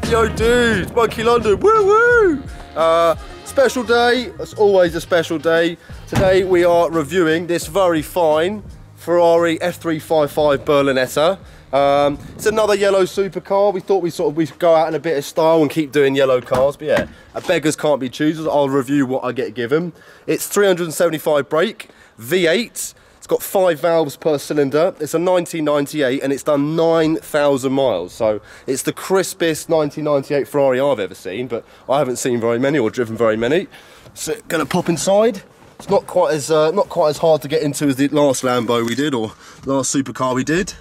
Yo dude, Monky London, woo woo! Special day, it's always a special day. Today we are reviewing this very fine Ferrari F355 Berlinetta. It's another yellow supercar. We thought we'd go out in a bit of style and keep doing yellow cars, but yeah, beggars can't be choosers. I'll review what I get given. It's 375 brake, V8. It's got 5 valves per cylinder. It's a 1998 and it's done 9,000 miles. So it's the crispest 1998 Ferrari I've ever seen, but I haven't seen very many or driven very many. So gonna pop inside. It's not quite as hard to get into as the last Lambo we did or last supercar we did.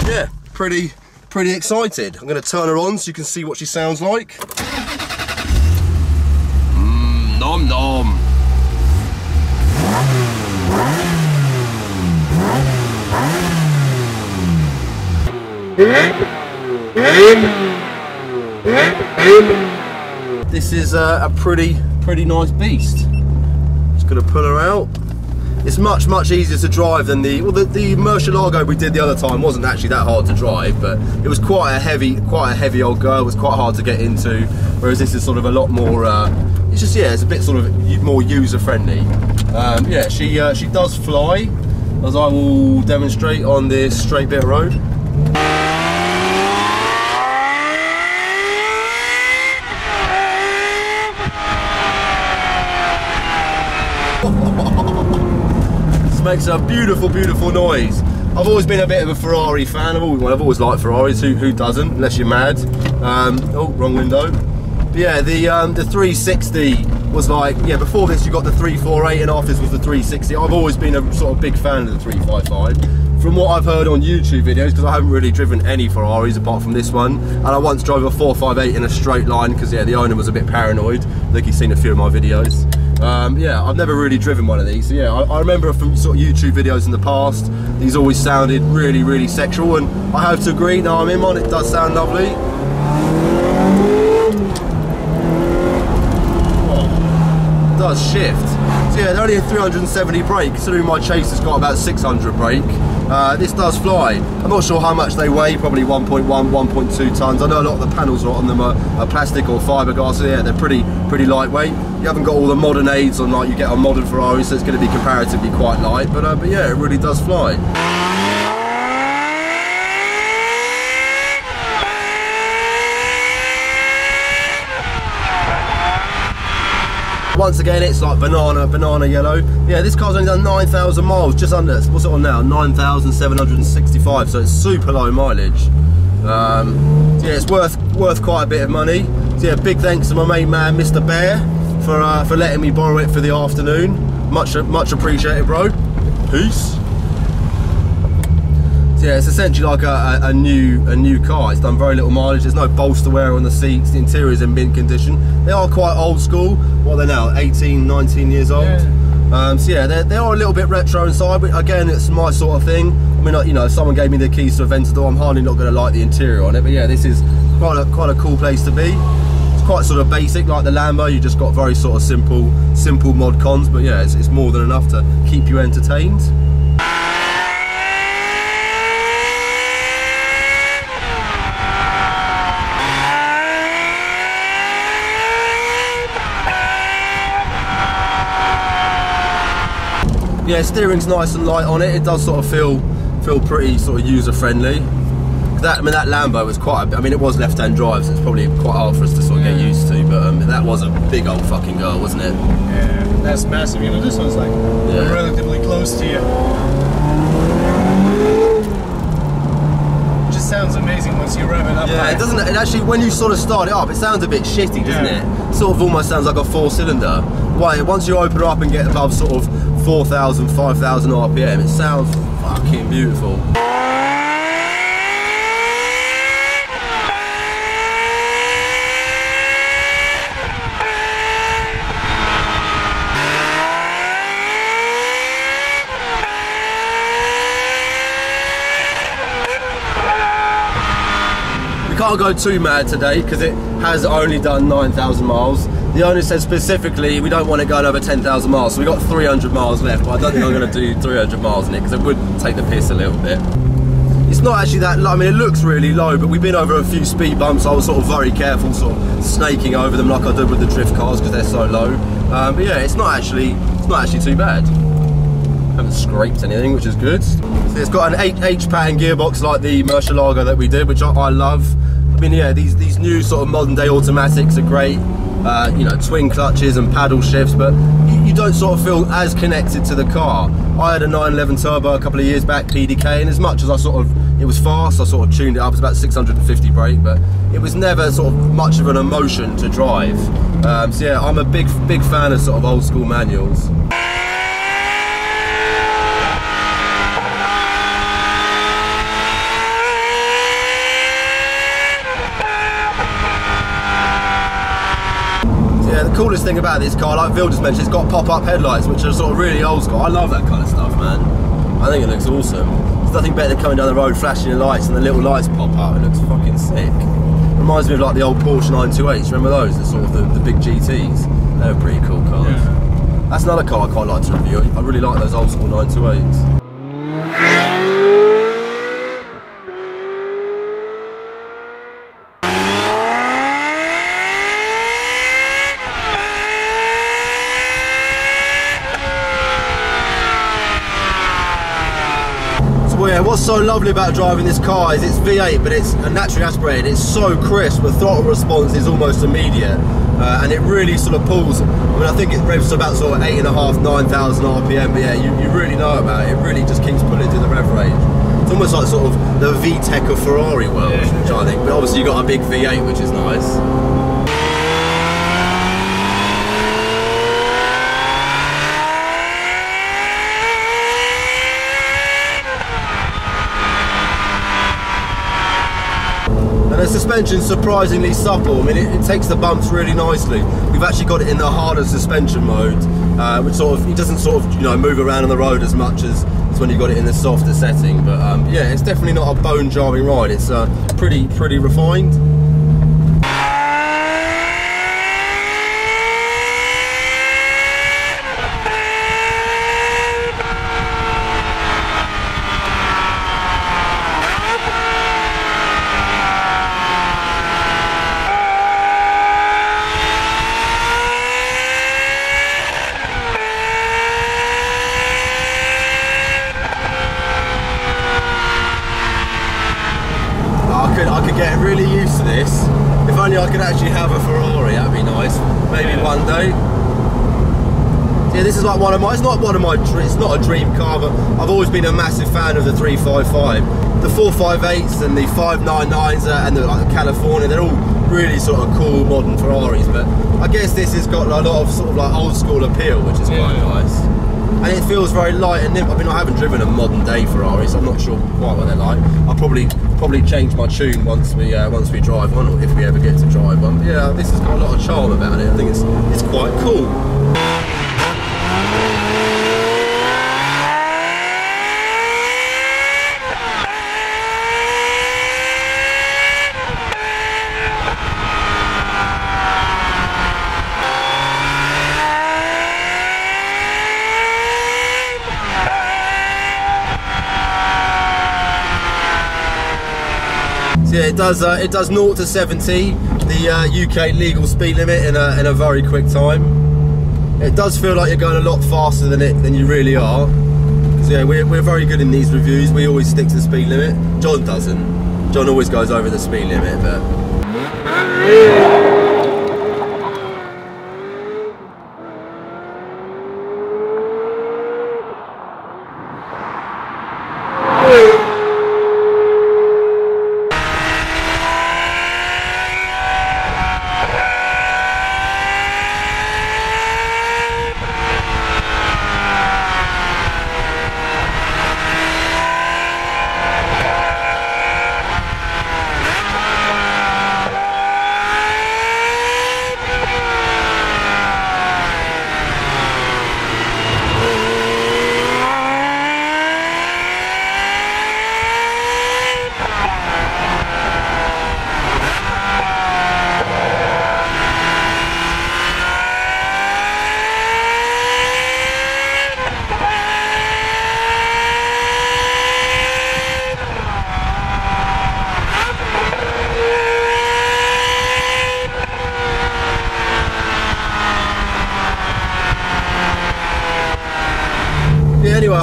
Yeah, pretty excited. I'm gonna turn her on so you can see what she sounds like. Nom nom. This is a pretty nice beast. Just gonna pull her out. It's much easier to drive than the Murcielago we did the other time. Wasn't actually that hard to drive, but it was quite a heavy old girl. It was quite hard to get into. Whereas this is sort of a lot more. It's just it's a bit sort of more user friendly. Yeah, she does fly, as I will demonstrate on this straight bit of road. Makes a beautiful noise. I've always been a bit of a Ferrari fan. I've always liked Ferraris. Who doesn't, unless you're mad. Oh, wrong window. But yeah, the 360 was like, yeah, before this you got the 348 and after this was the 360. I've always been a sort of big fan of the 355. From what I've heard on YouTube videos, because I haven't really driven any Ferraris apart from this one, and I once drove a 458 in a straight line because yeah, the owner was a bit paranoid. I think he's seen a few of my videos. Yeah, I've never really driven one of these. So yeah, I remember from sort of YouTube videos in the past, these always sounded really sexual, and I have to agree, now I'm in one, it does sound lovely. Oh, it does shift. So yeah, they're only a 370 brake, considering my Chase has got about 600 brake. This does fly. I'm not sure how much they weigh, probably 1.1, 1.2 tons. I know a lot of the panels on them are plastic or fiberglass, so yeah, they're pretty lightweight. You haven't got all the modern aids on like you get on modern Ferraris, so it's going to be comparatively quite light, but yeah, it really does fly. Once again, it's like banana yellow. Yeah, this car's only done 9,000 miles, just under. What's it on now? 9,765. So it's super low mileage. So yeah, it's worth quite a bit of money. So yeah, big thanks to my main man, Mr. Bear, for letting me borrow it for the afternoon. Much appreciated, bro. Peace. So yeah, it's essentially like a new car. It's done very little mileage. There's no bolster wear on the seats. The interior is in mint condition. They are quite old school. What are they now? 18, 19 years old. Yeah. So yeah, they are a little bit retro inside, but again, it's my sort of thing. I mean, you know, if someone gave me the keys to a Aventador, I'm hardly not going to like the interior on it. But yeah, this is quite a cool place to be. It's quite sort of basic, like the Lambo. You just got very sort of simple mod cons, but yeah, it's more than enough to keep you entertained. Yeah, steering's nice and light on it. It does sort of feel pretty sort of user friendly. That Lambo was quite. I mean, it was left-hand drive, so it's probably quite hard for us to sort of get used to. But that was a big old fucking girl, wasn't it? Yeah, that's massive. You know, this one's like relatively close to you. It just sounds amazing once you rev it up. Yeah, it doesn't. It actually, when you sort of start it up, it sounds a bit shitty, doesn't it? Sort of almost sounds like a 4-cylinder. Why? Once you open it up and get above sort of 4,000, 5,000 RPM, it sounds fucking beautiful. We can't go too mad today because it has only done 9,000 miles. The owner said specifically we don't want it going over 10,000 miles, so we got 300 miles left, but I don't think I'm going to do 300 miles in it because it would take the piss a little bit. It's not actually that low. I mean, it looks really low, but we've been over a few speed bumps. I was sort of very careful, sort of snaking over them like I did with the drift cars because they're so low. But yeah, it's not actually too bad. Haven't scraped anything, which is good. So it's got an 8H pattern gearbox like the Murcielago that we did, which I love. I mean, yeah, these new sort of modern day automatics are great. You know, twin clutches and paddle shifts, but you don't sort of feel as connected to the car. I had a 911 turbo a couple of years back, PDK, and as much as it was fast, I sort of tuned it up. It's about 650 brake, but it was never sort of much of an emotion to drive. So yeah, I'm a big fan of sort of old school manuals. Yeah, the coolest thing about this car, like Phil just mentioned, it's got pop-up headlights, which are sort of really old school. I love that kind of stuff, man. I think it looks awesome. There's nothing better than coming down the road, flashing your lights, and the little lights pop up. It looks fucking sick. Reminds me of like the old Porsche 928s. Remember those? The sort of the big GTs. They were pretty cool cars. Yeah. That's another car I quite like to review. I really like those old school 928s. Well, yeah, what's so lovely about driving this car is it's V8, but it's naturally aspirated. It's so crisp. The throttle response is almost immediate, and it really sort of pulls. I mean, I think it revs to about sort of 8.5, 9,000 RPM, but yeah, you really know about it. It really just keeps pulling through the rev range. It's almost like sort of the VTEC of Ferrari world, which I think. But obviously you've got a big V8, which is nice. The suspension's surprisingly supple. I mean, it takes the bumps really nicely. We've actually got it in the harder suspension mode, which sort of, it doesn't sort of, you know, move around on the road as much as when you've got it in the softer setting. But yeah, it's definitely not a bone-jarring ride. It's pretty refined. I could get really used to this. If only I could actually have a Ferrari, that'd be nice. Maybe one day. Yeah, this is like one of my, it's not a dream car, but I've always been a massive fan of the 355. The 458s and the 599s and the California, they're all really sort of cool modern Ferraris, but I guess this has got a lot of sort of like old school appeal, which is quite nice. And it feels very light and nimble. I mean, I haven't driven a modern day Ferrari, so I'm not sure quite what they're like. I'll probably change my tune once we drive one, or if we ever get to drive one. But yeah, this has got a lot of charm about it. I think it's quite cool. Yeah, it does 0 to 70, the UK legal speed limit in a very quick time. It does feel like you're going a lot faster than you really are. Because yeah, we're very good in these reviews. We always stick to the speed limit. John doesn't. John always goes over the speed limit, but.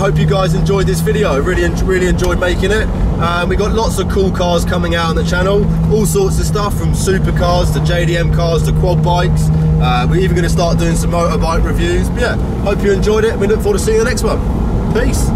hope you guys enjoyed this video. I really enjoyed making it. We got lots of cool cars coming out on the channel, all sorts of stuff from supercars to JDM cars to quad bikes. We're even going to start doing some motorbike reviews. But yeah, hope you enjoyed it. We look forward to seeing you in the next one. Peace.